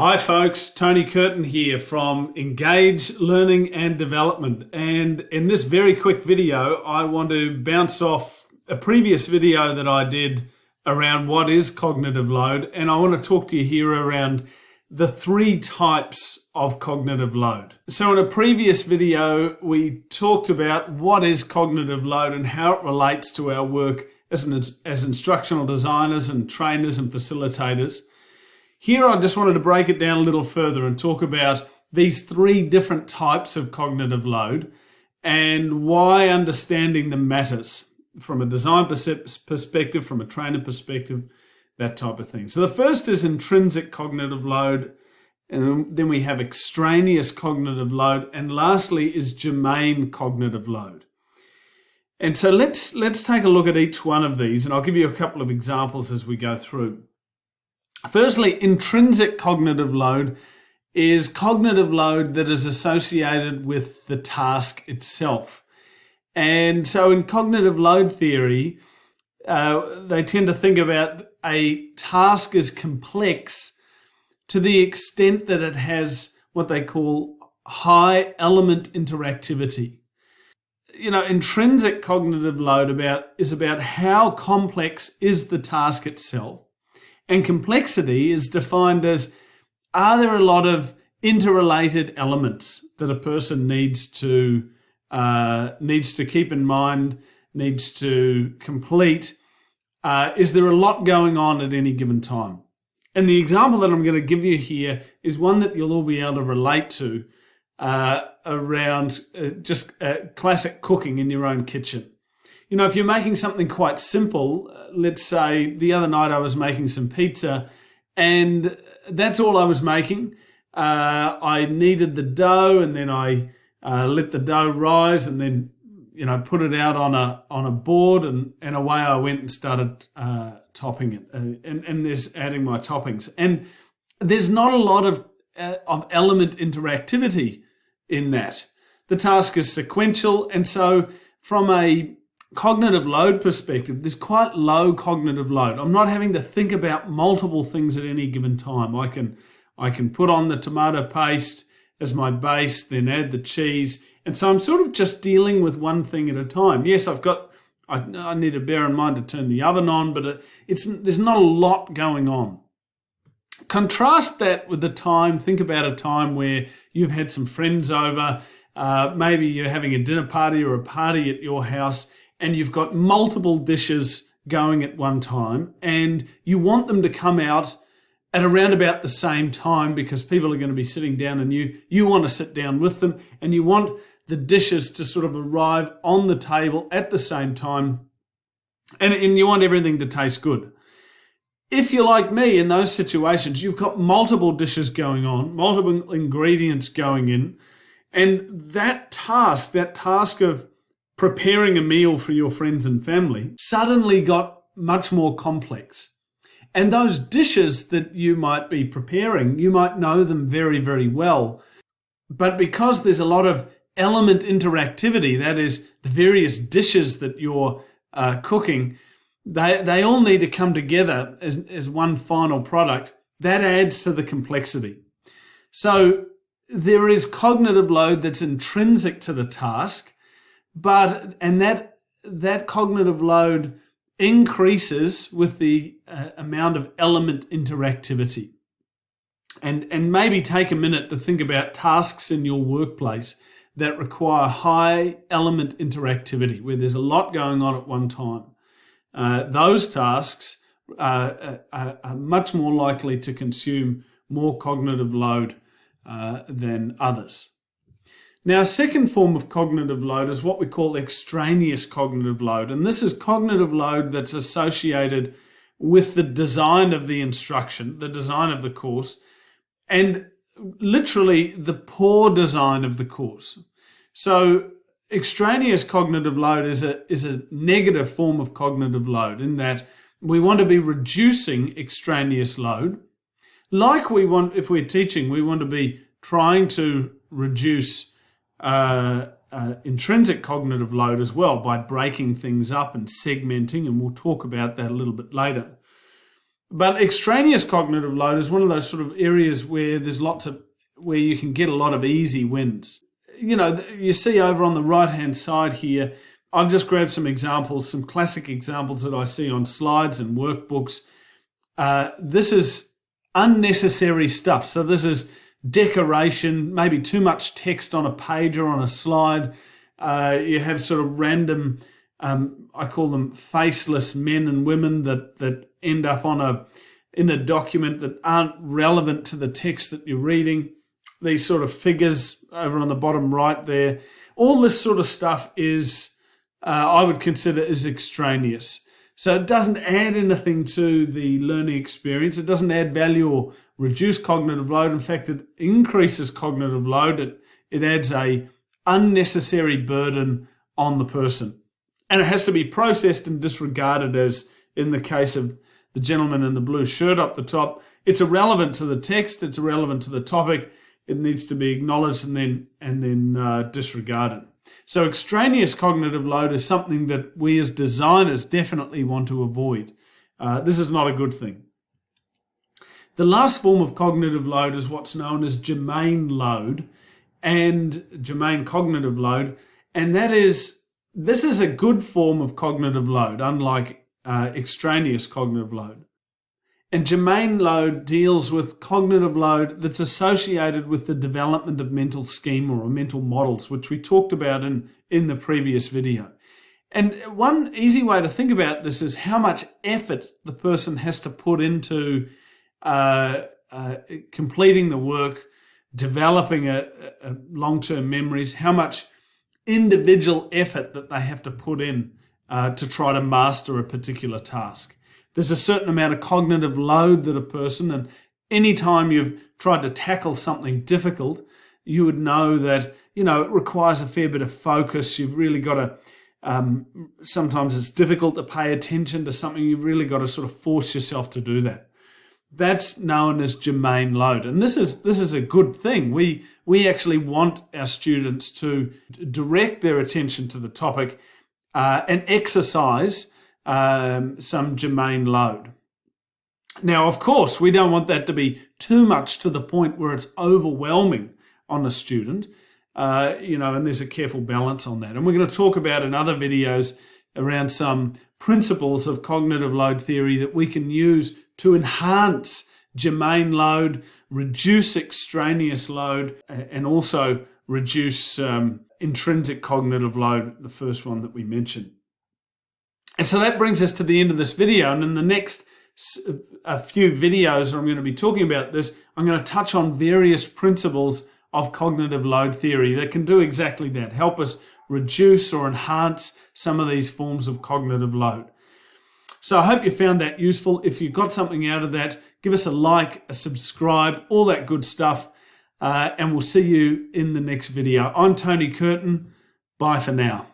Hi folks, Tony Curtin here from Engage Learning and Development, and in this very quick video I want to bounce off a previous video that I did around what is cognitive load, and I want to talk to you here around the three types of cognitive load. So in a previous video we talked about what is cognitive load and how it relates to our work as instructional designers and trainers and facilitators. Here I just wanted to break it down a little further and talk about these three different types of cognitive load and why understanding them matters from a design perspective, from a trainer perspective, that type of thing. So the first is intrinsic cognitive load, and then we have extraneous cognitive load, and lastly is germane cognitive load. And so let's take a look at each one of these, and I'll give you a couple of examples as we go through. Firstly, intrinsic cognitive load is cognitive load that is associated with the task itself. And so in cognitive load theory, they tend to think about a task as complex to the extent that it has what they call high element interactivity. You know, intrinsic cognitive load is about how complex is the task itself. And complexity is defined as, are there a lot of interrelated elements that a person needs to keep in mind, needs to complete? Is there a lot going on at any given time? And the example that I'm going to give you here is one that you'll all be able to relate to around just classic cooking in your own kitchen. You know, if you're making something quite simple, let's say the other night I was making some pizza and that's all I was making. I kneaded the dough and then I let the dough rise and then, you know, put it out on a board and away I went and started topping it and there's adding my toppings. And there's not a lot of element interactivity in that. The task is sequential, and so from a cognitive load perspective, there's quite low cognitive load. I'm not having to think about multiple things at any given time. I can put on the tomato paste as my base, then add the cheese. And so I'm sort of just dealing with one thing at a time. Yes, I need to bear in mind to turn the oven on, but there's not a lot going on. Contrast that with the time, think about a time where you've had some friends over, maybe you're having a dinner party or a party at your house, and you've got multiple dishes going at one time, and you want them to come out at around about the same time because people are going to be sitting down and you want to sit down with them, and you want the dishes to sort of arrive on the table at the same time, and you want everything to taste good. If you're like me in those situations, you've got multiple dishes going on, multiple ingredients going in, and that task of preparing a meal for your friends and family suddenly got much more complex. And those dishes that you might be preparing, you might know them very, very well. But because there's a lot of element interactivity, that is the various dishes that you're cooking, they all need to come together as one final product. That adds to the complexity. So there is cognitive load that's intrinsic to the task, and that cognitive load increases with the amount of element interactivity. And maybe take a minute to think about tasks in your workplace that require high element interactivity, where there's a lot going on at one time. Those tasks are much more likely to consume more cognitive load than others. Now, a second form of cognitive load is what we call extraneous cognitive load. And this is cognitive load that's associated with the design of the instruction, the design of the course, and literally the poor design of the course. So extraneous cognitive load is a negative form of cognitive load in that we want to be reducing extraneous load. Like if we're teaching, we want to be trying to reduce intrinsic cognitive load as well by breaking things up and segmenting, and we'll talk about that a little bit later. But extraneous cognitive load is one of those sort of areas where there's where you can get a lot of easy wins. You see over on the right-hand side here, I've just grabbed some examples, some classic examples that I see on slides and workbooks. This is unnecessary stuff. So this is decoration, maybe too much text on a page or on a slide. You have sort of random, I call them faceless men and women that end up in a document that aren't relevant to the text that you're reading. These sort of figures over on the bottom right there. All this sort of stuff is, I would consider, is extraneous. So it doesn't add anything to the learning experience. It doesn't add value or reduce cognitive load. In fact, it increases cognitive load. It adds a unnecessary burden on the person. And it has to be processed and disregarded, as in the case of the gentleman in the blue shirt up the top. It's irrelevant to the text. It's irrelevant to the topic. It needs to be acknowledged and then disregarded. So extraneous cognitive load is something that we as designers definitely want to avoid. This is not a good thing. The last form of cognitive load is what's known as germane load and germane cognitive load. And this is a good form of cognitive load, unlike extraneous cognitive load. And germane load deals with cognitive load that's associated with the development of mental schema or mental models, which we talked about in the previous video. And one easy way to think about this is how much effort the person has to put into completing the work, developing a long-term memories, how much individual effort that they have to put in to try to master a particular task. There's a certain amount of cognitive load that a person, and anytime you've tried to tackle something difficult, you would know that, it requires a fair bit of focus. You've really got to, sometimes it's difficult to pay attention to something. You've really got to sort of force yourself to do that. That's known as germane load. And this is a good thing. We actually want our students to direct their attention to the topic and exercise some germane load. Now, of course, we don't want that to be too much to the point where it's overwhelming on a student, and there's a careful balance on that. And we're going to talk about in other videos around some principles of cognitive load theory that we can use to enhance germane load, reduce extraneous load, and also reduce intrinsic cognitive load, the first one that we mentioned. And so that brings us to the end of this video. And in the next a few videos I'm going to be talking about this, I'm going to touch on various principles of cognitive load theory that can do exactly that, help us reduce or enhance some of these forms of cognitive load. So I hope you found that useful. If you got something out of that, give us a like, a subscribe, all that good stuff. And we'll see you in the next video. I'm Tony Curtin. Bye for now.